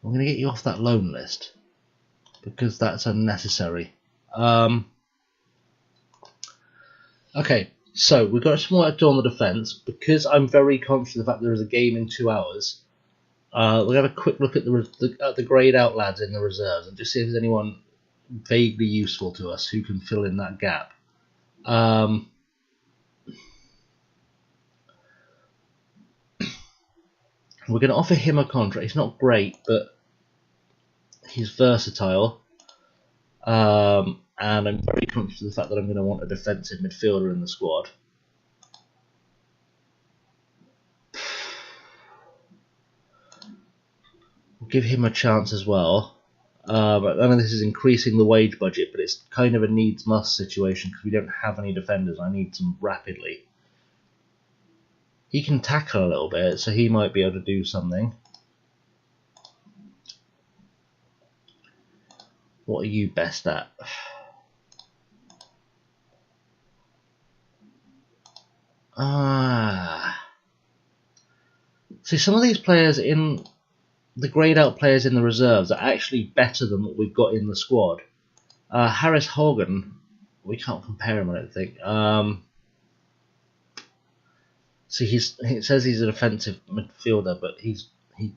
I'm going to get you off that loan list because that's unnecessary. Okay, so we've got some work to do on the defence. Because I'm very conscious of the fact there is a game in 2 hours, we're going to have a quick look at the greyed out lads in the reserves and just see if there's anyone vaguely useful to us who can fill in that gap. We're going to offer him a contract. He's not great, but he's versatile. And I'm very conscious of the fact that I'm going to want a defensive midfielder in the squad. We'll give him a chance as well. I know this is increasing the wage budget, but it's kind of a needs-must situation because we don't have any defenders. I need some rapidly. He can tackle a little bit, so he might be able to do something. What are you best at? See, some of these players in the greyed out players in the reserves are actually better than what we've got in the squad. Harris Hogan, we can't compare him, I don't think. See, it says he's a defensive midfielder, but he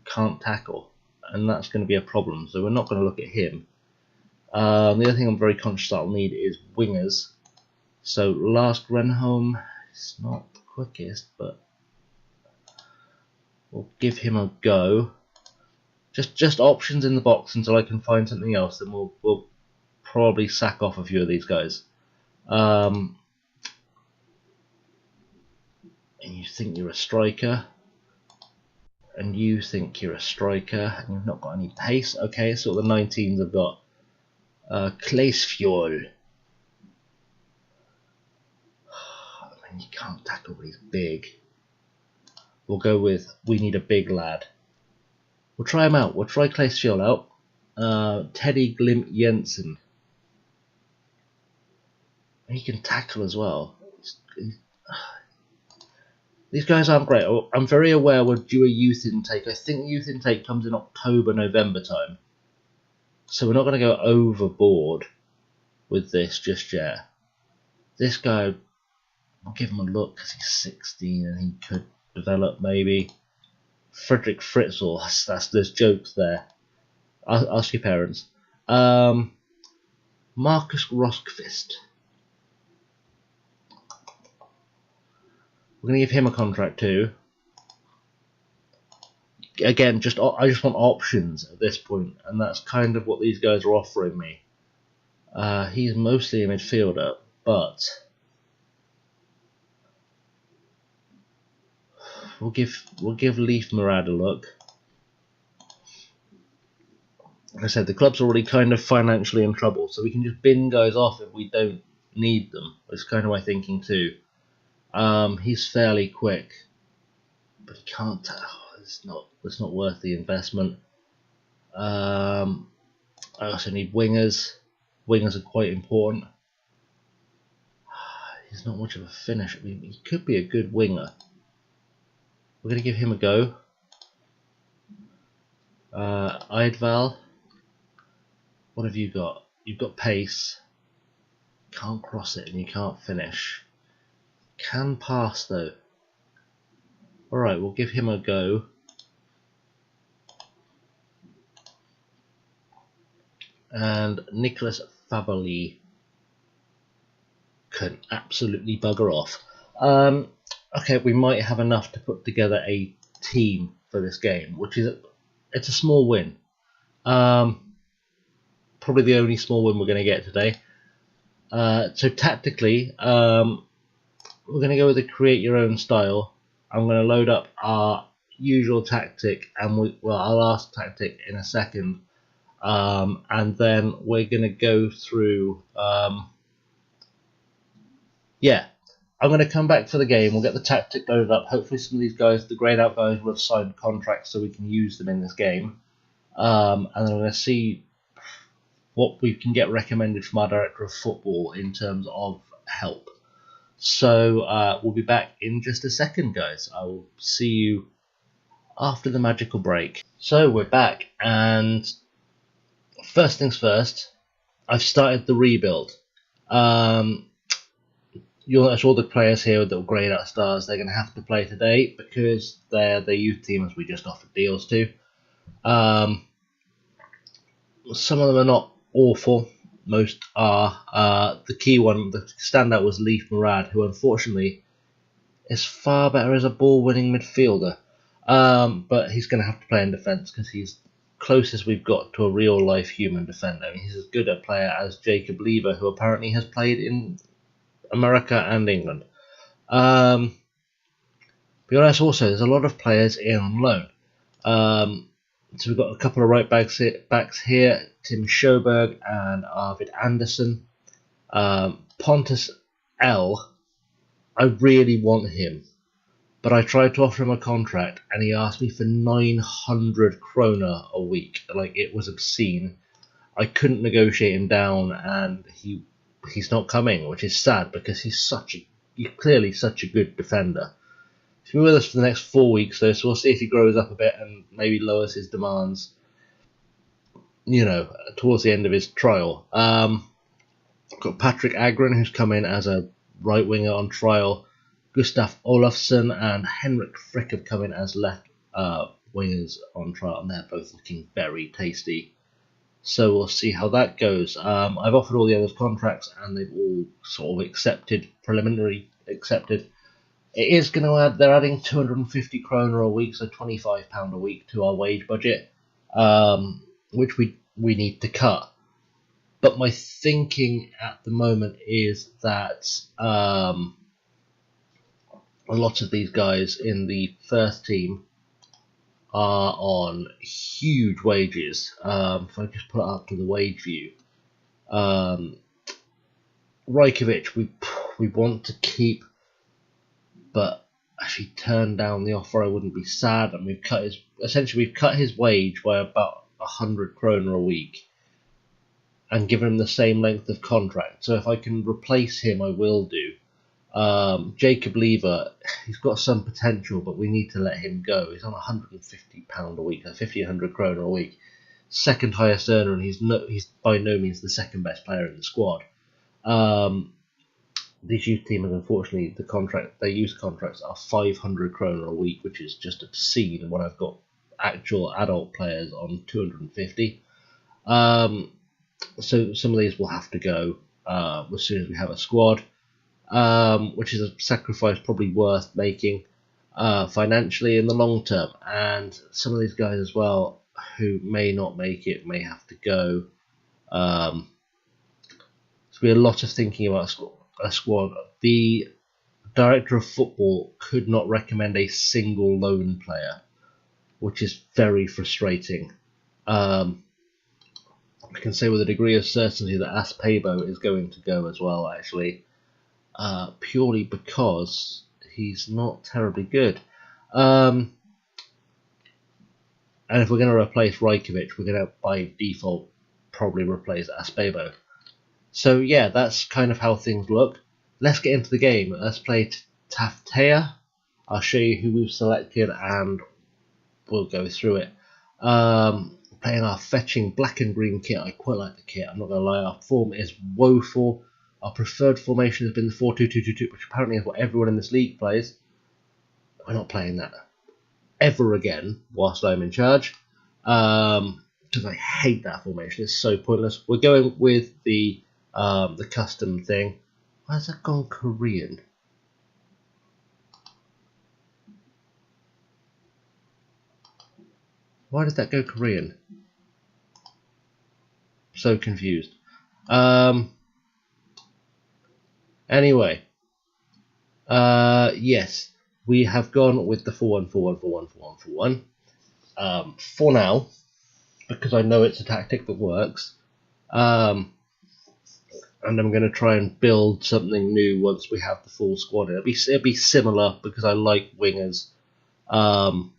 can't tackle, and that's going to be a problem. So we're not going to look at him. The other thing I'm very conscious that I'll need is wingers. So Lars Grenholm is not the quickest, but we'll give him a go. Just options in the box until I can find something else, then we'll probably sack off a few of these guys. And you think you're a striker, and you think you're a striker, and you've not got any pace. Okay, so the 19s have got Kleisfjord. I mean, you can't tackle, but he's big. We'll go with, we need a big lad. We'll try him out. We'll try Kleisfjord out. Teddy Glimp Jensen. He can tackle as well. These guys aren't great. I'm very aware we're due a youth intake. I think the youth intake comes in October, November time. So we're not going to go overboard with this just yet. This guy, I'll give him a look because he's 16 and he could develop maybe. Frederick Fritzl, there's jokes there. Ask your parents. Marcus Roskvist. We're going to give him a contract too. Again, I just want options at this point, and that's kind of what these guys are offering me. He's mostly a midfielder, but we'll give Leif Murad a look. Like I said, the club's already kind of financially in trouble, so we can just bin guys off if we don't need them. That's kind of my thinking too. He's fairly quick, but he can't. It's not worth the investment. I also need wingers. Wingers are quite important. He's not much of a finisher. I mean, he could be a good winger. We're going to give him a go. Eidval. What have you got? You've got pace. Can't cross it and you can't finish. Can pass though. Alright, we'll give him a go. And Nicholas Fabali can absolutely bugger off. Okay, we might have enough to put together a team for this game, which is it's a small win. Probably the only small win we're going to get today. So tactically, we're going to go with the create your own style. I'm going to load up our usual tactic, and our last tactic in a second, and then we're going to go through. Yeah, I'm going to come back for the game. We'll get the tactic loaded up. Hopefully, some of these guys, the grayed out guys, will have signed contracts so we can use them in this game. And then I'm going to see what we can get recommended from our director of football in terms of help. So we'll be back in just a second, guys. I will see you after the magical break. So we're back, and first things first, I've started the rebuild. You'll notice all the players here that were grayed out stars, they're going to have to play today because they're the youth teams we just offered deals to. Some of them are not awful, most are. The key one, the standout, was Leif Murad, who unfortunately is far better as a ball-winning midfielder. But he's going to have to play in defence because he's closest we've got to a real-life human defender. I mean, he's as good a player as Jacob Lever, who apparently has played in America and England. But you'll notice also there's a lot of players in on loan. So we've got a couple of right backs here, Tim Sjoberg and Arvid Anderson. Pontus L, I really want him, but I tried to offer him a contract and he asked me for 900 krona a week. Like, it was obscene. I couldn't negotiate him down, and he's not coming, which is sad because he's clearly such a good defender. He'll be with us for the next 4 weeks, though, so we'll see if he grows up a bit and maybe lowers his demands, towards the end of his trial. Got Patrick Agren, who's come in as a right winger on trial. Gustaf Olofsson and Henrik Frick have come in as left wingers on trial, and they're both looking very tasty. So we'll see how that goes. I've offered all the others contracts, and they've all sort of preliminary accepted. It is going to add, they're adding 250 kroner a week, so £25 a week to our wage budget, which we need to cut. But my thinking at the moment is that a lot of these guys in the first team are on huge wages. If I just put it up to the wage view, Rajkovic we want to keep, but if he turned down the offer, I wouldn't be sad. And we've cut his wage by about 100 kroner a week, and given him the same length of contract. So if I can replace him, I will do. Jacob Lever, he's got some potential, but we need to let him go. He's on £150 a week, 1,500 kroner a week. Second highest earner, and he's by no means the second best player in the squad. These youth teams, unfortunately, their youth contracts are 500 kroner a week, which is just obscene when I've got actual adult players on 250. So some of these will have to go as soon as we have a squad, which is a sacrifice probably worth making financially in the long term. And some of these guys as well, who may not make it, may have to go. So be a lot of thinking about a squad. The director of football could not recommend a single loan player, which is very frustrating. I can say with a degree of certainty that Aspebo is going to go as well, actually, purely because he's not terribly good. And if we're going to replace Rajkovic, we're going to, by default, probably replace Aspebo. So yeah, that's kind of how things look. Let's get into the game. Let's play Taftea. I'll show you who we've selected and we'll go through it. Playing our fetching black and green kit. I quite like the kit, I'm not going to lie. Our form is woeful. Our preferred formation has been the 4-2-2-2-2, which apparently is what everyone in this league plays. We're not playing that ever again whilst I'm in charge, because I hate that formation. It's so pointless. We're going with the custom thing. Why has that gone Korean? Why did that go Korean? So confused. Anyway, yes. we have gone with the 4-1-4-1-4-1-4-1-4-1 for now, because I know it's a tactic that works. And I'm going to try and build something new once we have the full squad. It'll be similar because I like wingers, but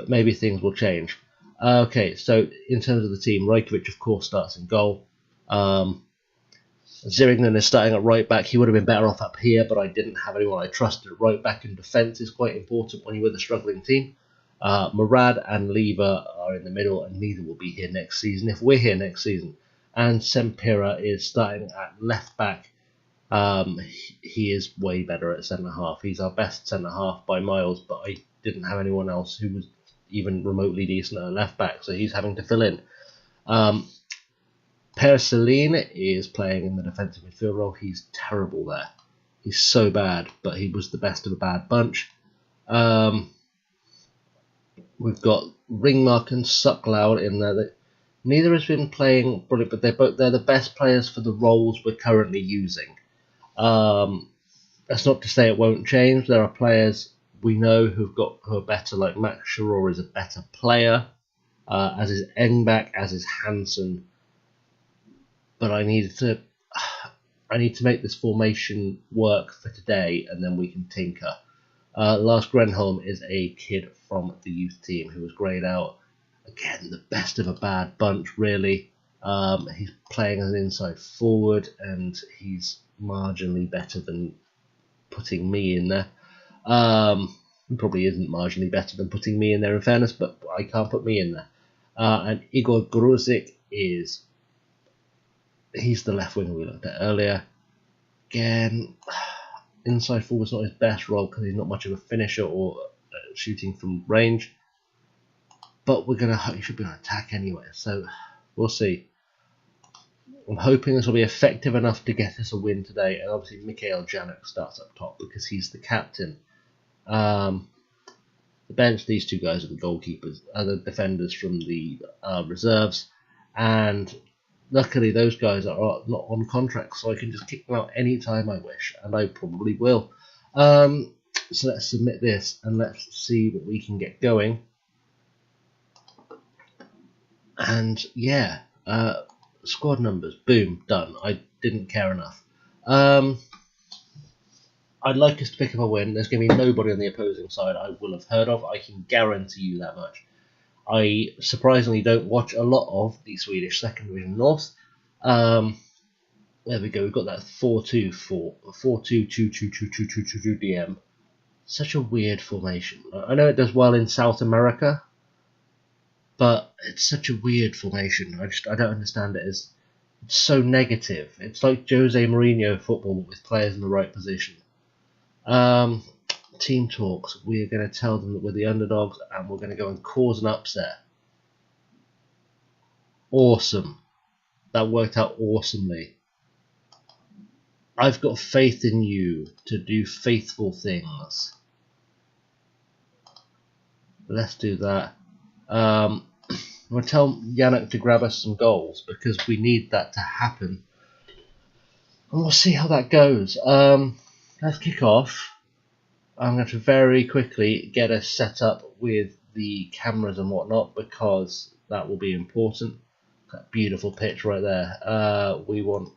maybe things will change. Okay, so in terms of the team, Rajkovic of course starts in goal. Zierington is starting at right back. He would have been better off up here, but I didn't have anyone I trusted. Right back in defence is quite important when you're with a struggling team. Murad and Lever are in the middle, and neither will be here next season if we're here next season. And Sempira is starting at left back. He is way better at centre half. He's our best centre half by miles, but I didn't have anyone else who was even remotely decent at left back, so he's having to fill in. Per Celine is playing in the defensive midfield role. He's terrible there. He's so bad, but he was the best of a bad bunch. We've got Ringmark and Suckloud in there. Neither has been playing brilliant, but they're the best players for the roles we're currently using. That's not to say it won't change. There are players we know who are better, like Max Sharor is a better player, as is Engbach, as is Hansen. But I need to make this formation work for today, and then we can tinker. Lars Grenholm is a kid from the youth team who was greyed out. Again, the best of a bad bunch, really. He's playing as an inside forward, and he's marginally better than putting me in there. He probably isn't marginally better than putting me in there, in fairness, but I can't put me in there. And Igor Gruzic he's the left winger we looked at earlier. Again, inside forward's not his best role because he's not much of a finisher or shooting from range. But he should be on attack anyway, so we'll see. I'm hoping this will be effective enough to get us a win today, and obviously Mikhail Januk starts up top because he's the captain. The bench, these two guys are the goalkeepers, are the defenders from the reserves, and luckily those guys are not on contract, so I can just kick them out anytime I wish, and I probably will. So let's submit this, and let's see what we can get going. And yeah, squad numbers, boom, done. I didn't care enough. I'd like us to pick up a win. There's going to be nobody on the opposing side I will have heard of. I can guarantee you that much. I surprisingly don't watch a lot of the Swedish Second Division North. There we go. We've got that 4-2-2-2-2-2-2-2 DM. Such a weird formation. I know it does well in South America, but it's such a weird formation. I don't understand it. It's so negative. It's like Jose Mourinho football with players in the right position. Team talks. We're going to tell them that we're the underdogs and we're going to go and cause an upset. Awesome. That worked out awesomely. I've got faith in you to do faithful things. Let's do that. I'm going to tell Januk to grab us some goals because we need that to happen. And we'll see how that goes. Let's kick off. I'm going to very quickly get us set up with the cameras and whatnot because that will be important. That beautiful pitch right there. We want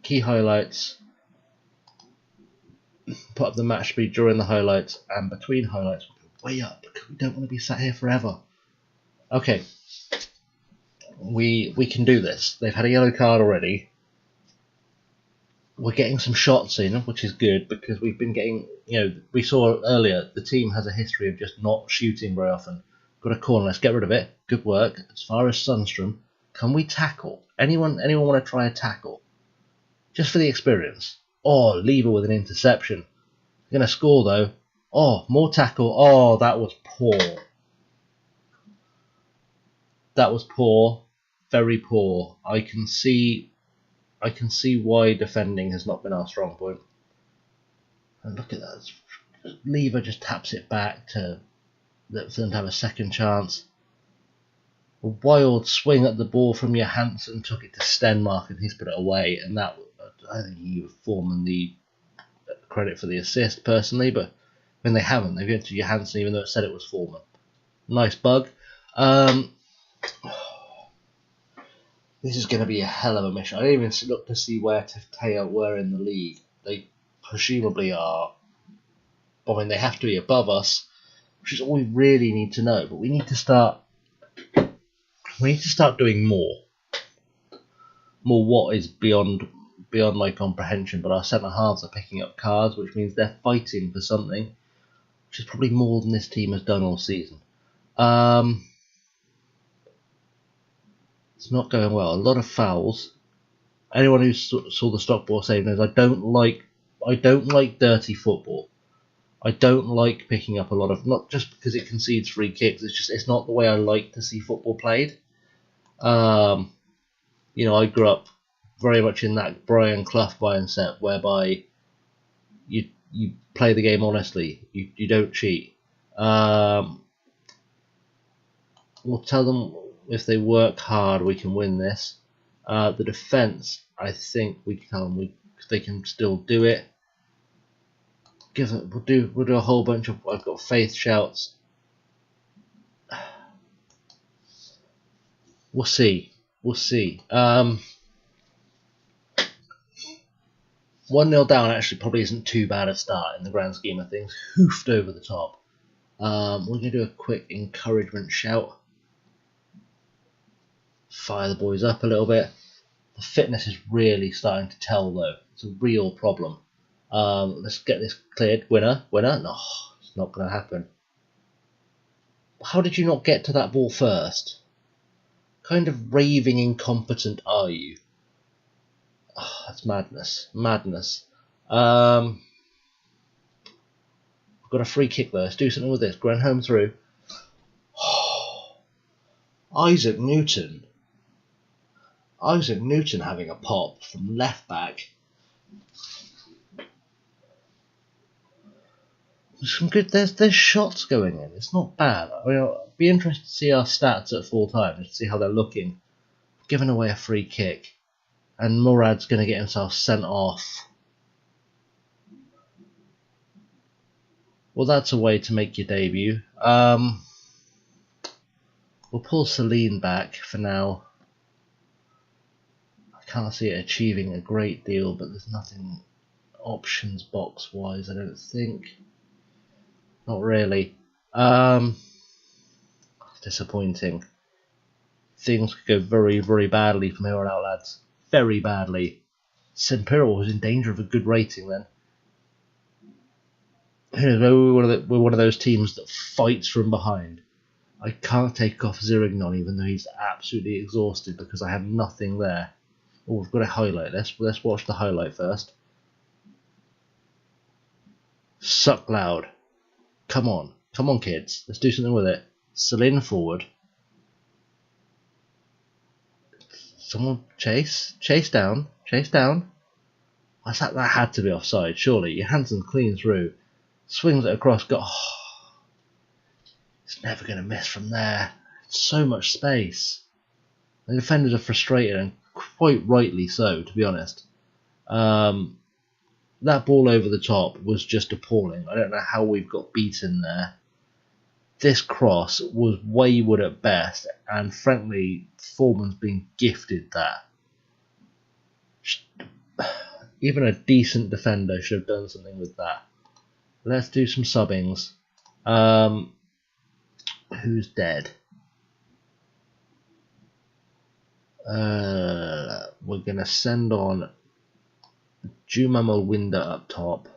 key highlights. Put up the match speed during the highlights, and between highlights we'll go way up because we don't want to be sat here forever. Okay, we can do this. They've had a yellow card already. We're getting some shots in, which is good because we've been getting, we saw earlier the team has a history of just not shooting very often. Got a corner, let's get rid of it. Good work. As far as Sundstrom, can we tackle? Anyone want to try a tackle? Just for the experience. Oh, Lever with an interception. Going to score though. Oh, more tackle. Oh, that was poor. That was poor. Very poor. I can see why defending has not been our strong point. And look at that. Lever just taps it back for them to have a second chance. A wild swing at the ball from Johansson took it to Stenmark and he's put it away. And that, I think he was forming the credit for the assist personally, but when they haven't, they've given it to Johansson even though it said it was Foreman. Nice bug. This is going to be a hell of a mission. I didn't even look to see where Teftea were in the league. They presumably are. I mean, they have to be above us, which is all we really need to know. But we need to start. We need to start doing more. More what is beyond my comprehension. But our centre halves are picking up cards, which means they're fighting for something, which is probably more than this team has done all season. It's not going well. A lot of fouls. Anyone who saw the Stockport save knows I don't like dirty football. I don't like picking up a lot of, not just because it concedes free kicks. It's not the way I like to see football played. You know, I grew up very much in that Brian Clough mindset whereby you play the game honestly. You don't cheat. We'll tell them if they work hard, we can win this. The defence, I think we can tell them they can still do it. We'll do a whole bunch of. I've got faith shouts. We'll see. 1-0 down actually probably isn't too bad a start in the grand scheme of things. Hoofed over the top. We're going to do a quick encouragement shout. Fire the boys up a little bit. The fitness is really starting to tell though. It's a real problem. Let's get this cleared. Winner. No, it's not going to happen. How did you not get to that ball first? Kind of raving incompetent are you? Oh, that's madness. We've got a free kick there. Let's do something with this. Grenholm through. Isaac Newton having a pop from left back. Some good. There's shots going in. It's not bad. I mean, I'll be interested to see our stats at full time, just to see how they're looking. Giving away a free kick, and Murad's going to get himself sent off. Well, that's a way to make your debut. We'll pull Celine back for now. I can't see it achieving a great deal, but there's nothing options box wise, I don't think. Not really. Disappointing. Things could go very, very badly from here on out, lads. Very badly. Sempero was in danger of a good rating then. Who knows, we're one of those teams that fights from behind. I can't take off Zirignon even though he's absolutely exhausted because I have nothing there. Oh, we've got a highlight. Let's watch the highlight first. Suck loud. Come on kids. Let's do something with it. Celine forward. Someone chase down. I thought that had to be offside, surely. Johansson clean through. Swings it across. It's never going to miss from there. So much space. The defenders are frustrated, and quite rightly so, to be honest. That ball over the top was just appalling. I don't know how we've got beaten there. This cross was wayward at best, and frankly, Foreman's been gifted that. Even a decent defender should have done something with that. Let's do some subbings. Who's dead? We're going to send on Juma Mawinda up top.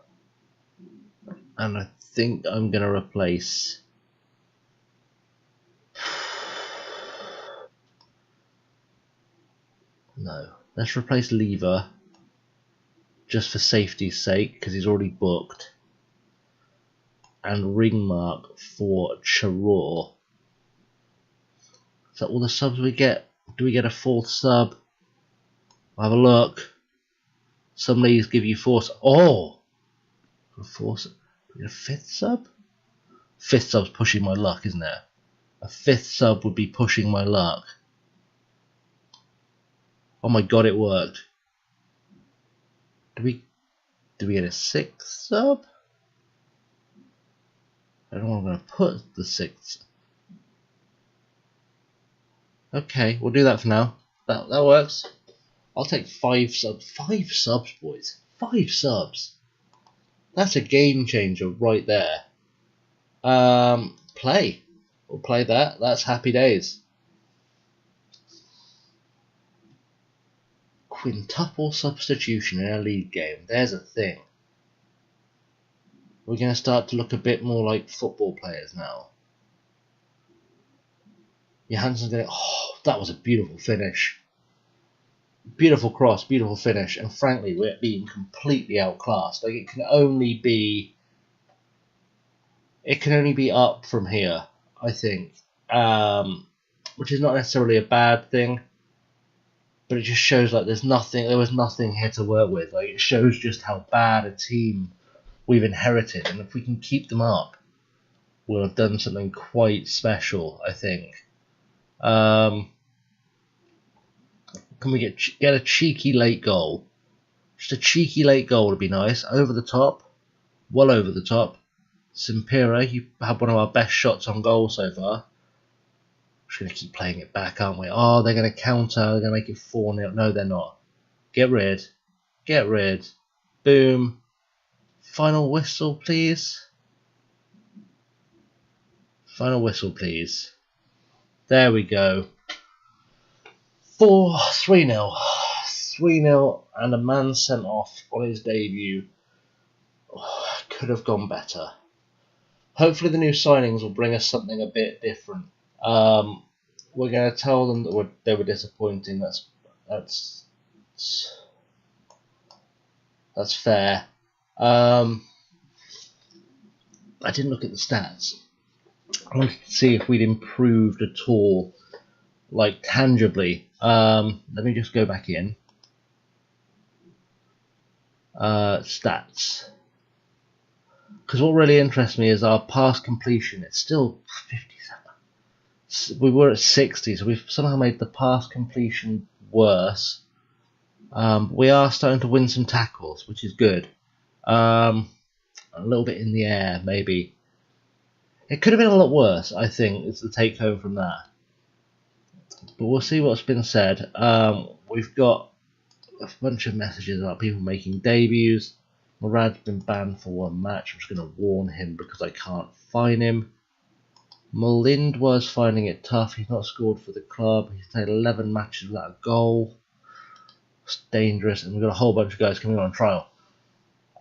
And I think I'm going to replace... No. Let's replace Lever. Just for safety's sake, because he's already booked. And Ringmark for Charor. Is that all the subs we get? Do we get a fourth sub? I'll have a look. Some leagues give you four. Oh! A fifth sub? Fifth sub's pushing my luck, isn't it? A fifth sub would be pushing my luck. Oh my god, it worked. Do we get a 6th sub? I don't know where I'm going to put the 6th. Okay, we'll do that for now. That works. I'll take 5 subs. 5 subs, boys. 5 subs. That's a game changer right there. Play. We'll play that. That's happy days. Quintuple substitution in a league game. There's a thing. We're going to start to look a bit more like football players now. Johansson's going to... Oh, that was a beautiful finish. Beautiful cross, beautiful finish. And frankly, we're being completely outclassed. Like, it can only be up from here, I think. Which is not necessarily a bad thing. But it just shows like there was nothing here to work with. Like, it shows just how bad a team we've inherited. And if we can keep them up, we'll have done something quite special, I think. Can we get a cheeky late goal? Just a cheeky late goal would be nice. Over the top. Well over the top. Simpira, you had one of our best shots on goal so far. We're just going to keep playing it back, aren't we? Oh, they're going to counter. They're going to make it 4-0. No, they're not. Get rid. Get rid. Boom. Final whistle, please. Final whistle, please. There we go. 3-0. 3-0 and a man sent off on his debut. Oh, could have gone better. Hopefully the new signings will bring us something a bit different. We're going to tell them that they were disappointing. That's fair. I didn't look at the stats. I wanted to see if we'd improved at all, like tangibly. Let me just go back in. Stats. Because what really interests me is our pass completion. It's still 57. We were at 60, so we've somehow made the pass completion worse. We are starting to win some tackles, which is good. A little bit in the air, maybe. It could have been a lot worse, I think, is the take home from that. But we'll see what's been said. We've got a bunch of messages about people making debuts. Murad's been banned for 1 match. I'm just going to warn him because I can't fine him. Malind was finding it tough. He's not scored for the club. He's played 11 matches without a goal. It's dangerous. And we've got a whole bunch of guys coming on trial.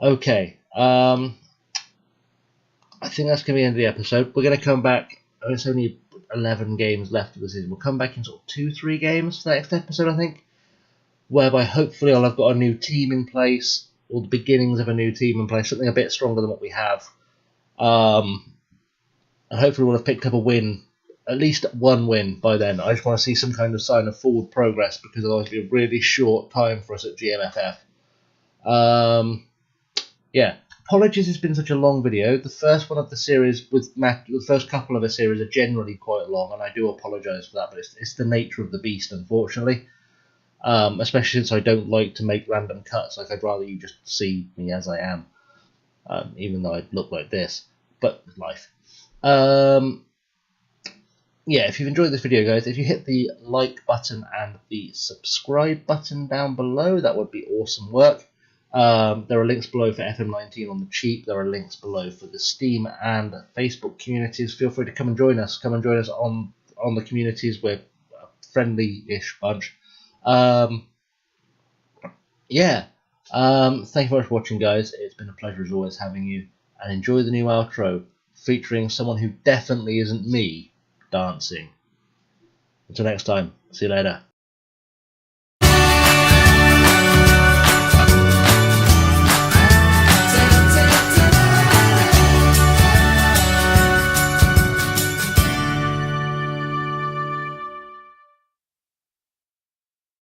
Okay. I think that's going to be the end of the episode. We're going to come back. It's only 11 games left of the season. We'll come back in sort of 2-3 games for the next episode, I think. Whereby hopefully I'll have got a new team in place. Or the beginnings of a new team in place. Something a bit stronger than what we have. And hopefully we'll have picked up a win. At least 1 win by then. I just want to see some kind of sign of forward progress. Because otherwise it'll be a really short time for us at GMFF. Yeah. Apologies, it's been such a long video. The first one of the series with Matt, the first couple of the series are generally quite long, and I do apologise for that, but it's the nature of the beast, unfortunately. Especially since I don't like to make random cuts. Like, I'd rather you just see me as I am, even though I look like this. But life. Yeah, if you've enjoyed this video, guys, if you hit the like button and the subscribe button down below, that would be awesome work. There are links below for FM19 on the cheap. There are links below for the Steam and Facebook communities. Feel free to come and join us. Come and join us on the communities. We're a friendly-ish bunch. Yeah. Thank you very much for watching, guys. It's been a pleasure as always having you. And enjoy the new outro featuring someone who definitely isn't me dancing. Until next time. See you later.